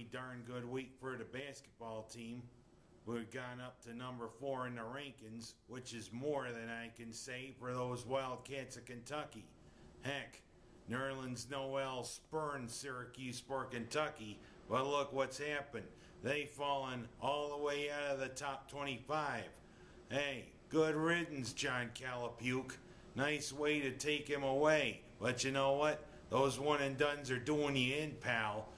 pretty darn good week for the basketball team. We've gone up to number 4 in the rankings, which is more than I can say for those Wildcats of Kentucky. Heck, Nerlens Noel spurned Syracuse for Kentucky, but look what's happened. They've fallen all the way out of the top 25. Hey, good riddance, John Calapuke. Nice way to take him away. But you know what? Those one and dones are doing you in, pal.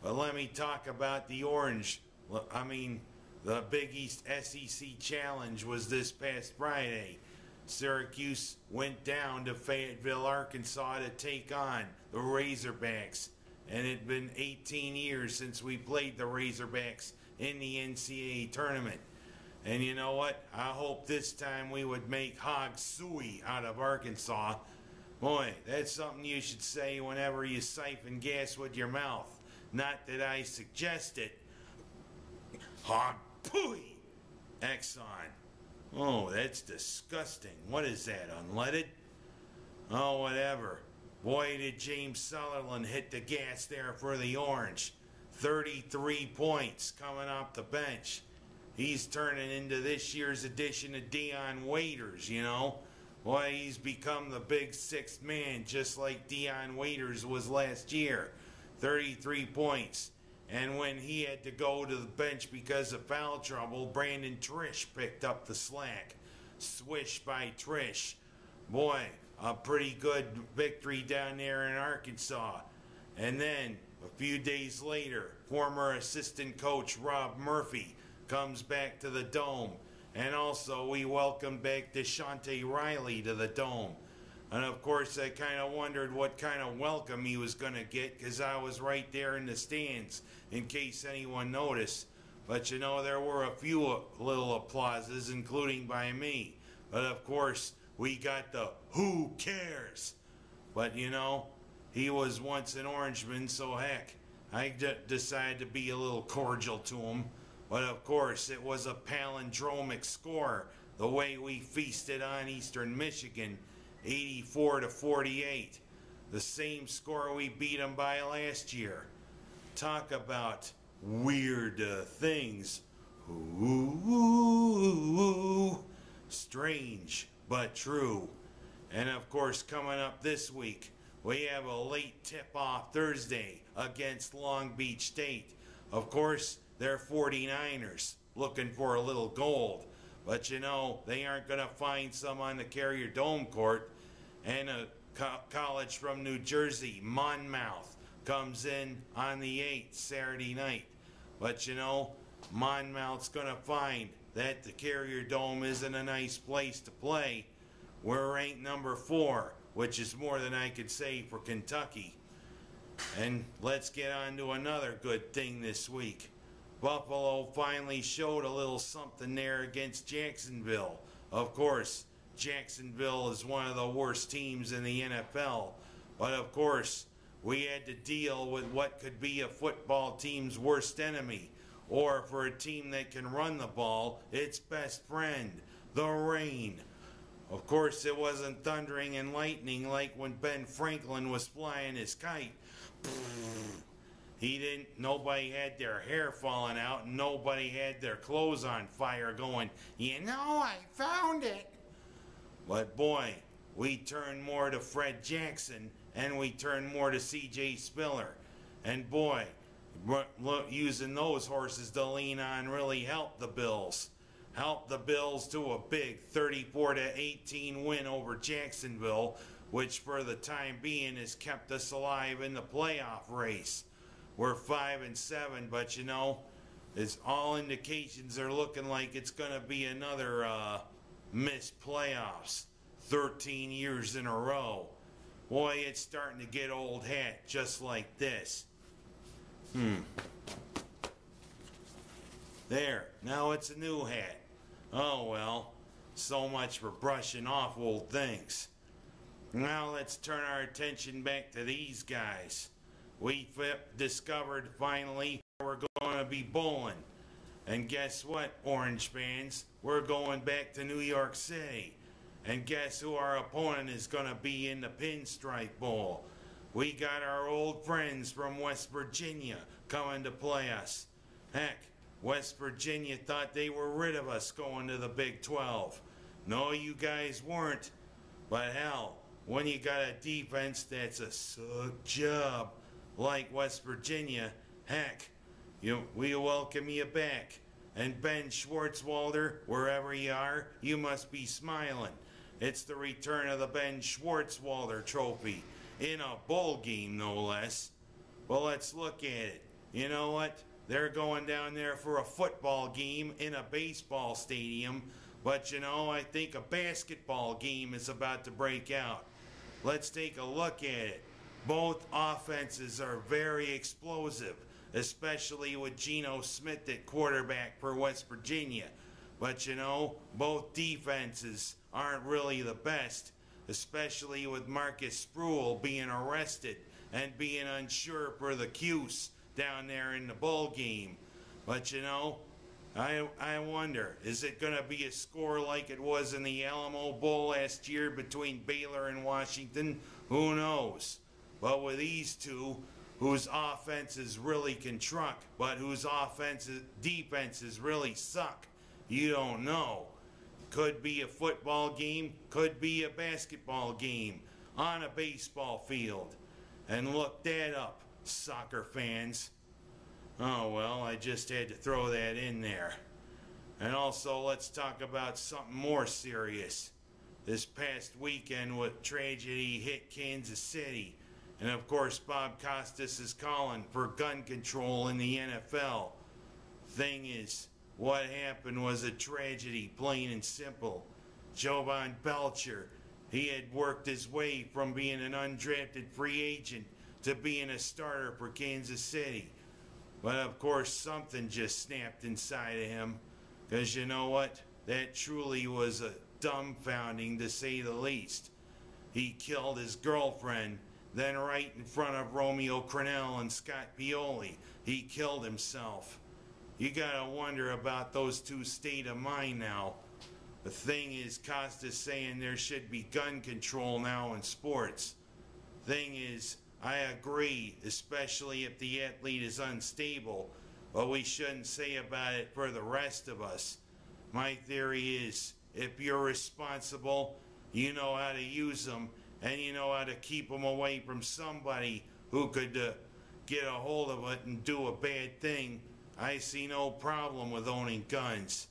But let me talk about the Orange. The Big East SEC Challenge was this past Friday. Syracuse went down to Fayetteville, Arkansas to take on the Razorbacks. And it had been 18 years since we played the Razorbacks in the NCAA tournament. And you know what? I hope this time we would make Hog Suey out of Arkansas. Boy, that's something you should say whenever you siphon gas with your mouth. Not that I suggest it. Hog Pooey! Exxon. Oh, that's disgusting. What is that, unleaded? Oh, whatever. Boy, did James Sutherland hit the gas there for the Orange. 33 points coming off the bench. He's turning into this year's edition of Dion Waiters, you know. Boy, he's become the big sixth man, just like Dion Waiters was last year. 33 points. And when he had to go to the bench because of foul trouble, Brandon Trish picked up the slack. Swish by Trish. Boy, a pretty good victory down there in Arkansas. And then, a few days later, former assistant coach Rob Murphy comes back to the Dome. And also, we welcome back Deshante Riley to the Dome. And of course, I kind of wondered what kind of welcome he was going to get, because I was right there in the stands, in case anyone noticed. But you know, there were a few little applauses, including by me. But of course, we got the who cares. But you know, he was once an Orangeman, so heck, I decided to be a little cordial to him. But of course, it was a palindromic score, the way we feasted on Eastern Michigan, 84-48. The same score we beat them by last year. Talk about weird things. Ooh, strange but true. And of course, coming up this week, we have a late tip-off Thursday against Long Beach State. Of course, they're 49ers looking for a little gold. But you know, they aren't going to find some on the Carrier Dome court. And a college from New Jersey, Monmouth, comes in on the 8th, Saturday night. But you know, Monmouth's going to find that the Carrier Dome isn't a nice place to play. We're ranked number 4, which is more than I could say for Kentucky. And let's get on to another good thing this week. Buffalo finally showed a little something there against Jacksonville. Of course, Jacksonville is one of the worst teams in the NFL. But of course, we had to deal with what could be a football team's worst enemy. Or for a team that can run the ball, its best friend, the rain. Of course, it wasn't thundering and lightning like when Ben Franklin was flying his kite. Nobody had their hair falling out, and nobody had their clothes on fire going, you know, I found it. But boy, we turned more to Fred Jackson, and we turned more to C.J. Spiller. And boy, using those horses to lean on really helped the Bills. Helped the Bills to a big 34-18 win over Jacksonville, which for the time being has kept us alive in the playoff race. We're 5-7, but you know, it's all indications are looking like it's going to be another missed playoffs. 13 years in a row. Boy, it's starting to get old hat just like this. There, now it's a new hat. Oh well, so much for brushing off old things. Now let's turn our attention back to these guys. We discovered finally we're going to be bowling. And guess what, Orange fans? We're going back to New York City. And guess who our opponent is going to be in the Pinstripe Bowl? We got our old friends from West Virginia coming to play us. Heck, West Virginia thought they were rid of us going to the Big 12. No, you guys weren't. But hell, when you got a defense that's a suck job like West Virginia, heck, we welcome you back. And Ben Schwartzwalder, wherever you are, you must be smiling. It's the return of the Ben Schwartzwalder trophy, in a bowl game no less. Well, let's look at it. You know what? They're going down there for a football game in a baseball stadium, but I think a basketball game is about to break out. Let's take a look at it. Both offenses are very explosive, especially with Geno Smith at quarterback for West Virginia. But both defenses aren't really the best, especially with Marcus Sproul being arrested and being unsure for the Cuse down there in the bowl game. But I wonder, is it going to be a score like it was in the Alamo Bowl last year between Baylor and Washington? Who knows? But with these two, whose offenses really can truck, but whose defenses really suck, you don't know. Could be a football game, could be a basketball game on a baseball field. And look that up, soccer fans. Oh well, I just had to throw that in there. And also, let's talk about something more serious. This past weekend, what tragedy hit Kansas City. And of course, Bob Costas is calling for gun control in the NFL. Thing is, what happened was a tragedy, plain and simple. Jovan Belcher, he had worked his way from being an undrafted free agent to being a starter for Kansas City. But of course, something just snapped inside of him. Because you know what? That truly was a dumbfounding, to say the least. He killed his girlfriend, then right in front of Romeo Crennel and Scott Pioli, he killed himself. You gotta wonder about those two state of mind now. The thing is, Costa's saying there should be gun control now in sports. Thing is, I agree, especially if the athlete is unstable, but we shouldn't say about it for the rest of us. My theory is, if you're responsible, you know how to use them, and you know how to keep them away from somebody who could get a hold of it and do a bad thing. I see no problem with owning guns.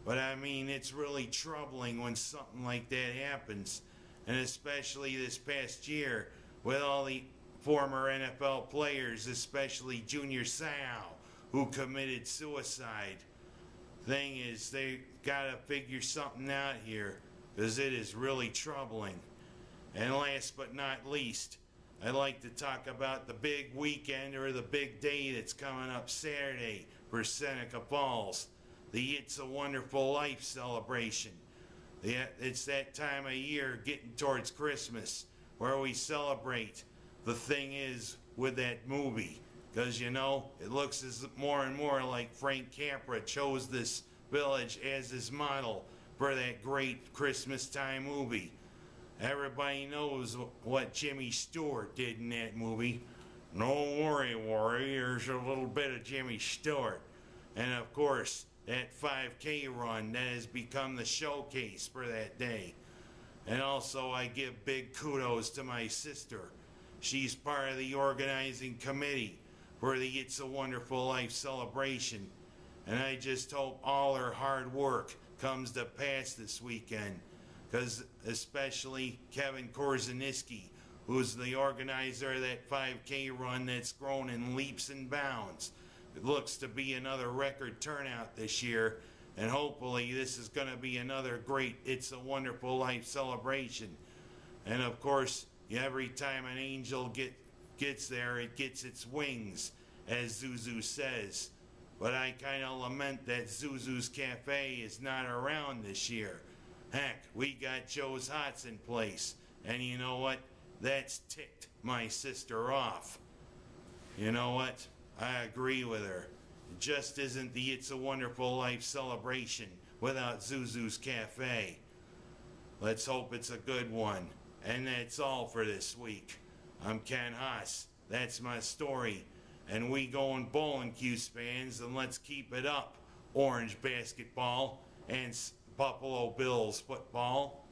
But I mean, it's really troubling when something like that happens. And especially this past year, with all the former NFL players, especially Junior Seau, who committed suicide. Thing is, they gotta figure something out here, because it is really troubling. And last but not least, I'd like to talk about the big weekend, or the big day that's coming up Saturday for Seneca Falls, the It's a Wonderful Life celebration. It's that time of year getting towards Christmas where we celebrate. The thing is with that movie, because it looks as more and more like Frank Capra chose this village as his model for that great Christmas time movie. Everybody knows what Jimmy Stewart did in that movie. Don't worry, there's a little bit of Jimmy Stewart. And of course, that 5K run that has become the showcase for that day. And also, I give big kudos to my sister. She's part of the organizing committee for the It's a Wonderful Life celebration. And I just hope all her hard work comes to pass this weekend. Because especially Kevin Korzeniski, who's the organizer of that 5K run that's grown in leaps and bounds. It looks to be another record turnout this year, and hopefully this is going to be another great It's a Wonderful Life celebration. And of course, every time an angel gets there, it gets its wings, as Zuzu says. But I kind of lament that Zuzu's Cafe is not around this year. Heck, we got Joe's Hots in place, and you know what? That's ticked my sister off. You know what? I agree with her. It just isn't the It's a Wonderful Life celebration without Zuzu's Cafe. Let's hope it's a good one. And that's all for this week. I'm Ken Haas. That's my story. And we going bowling, Cuse fans, and let's keep it up. Orange basketball and Buffalo Bills football.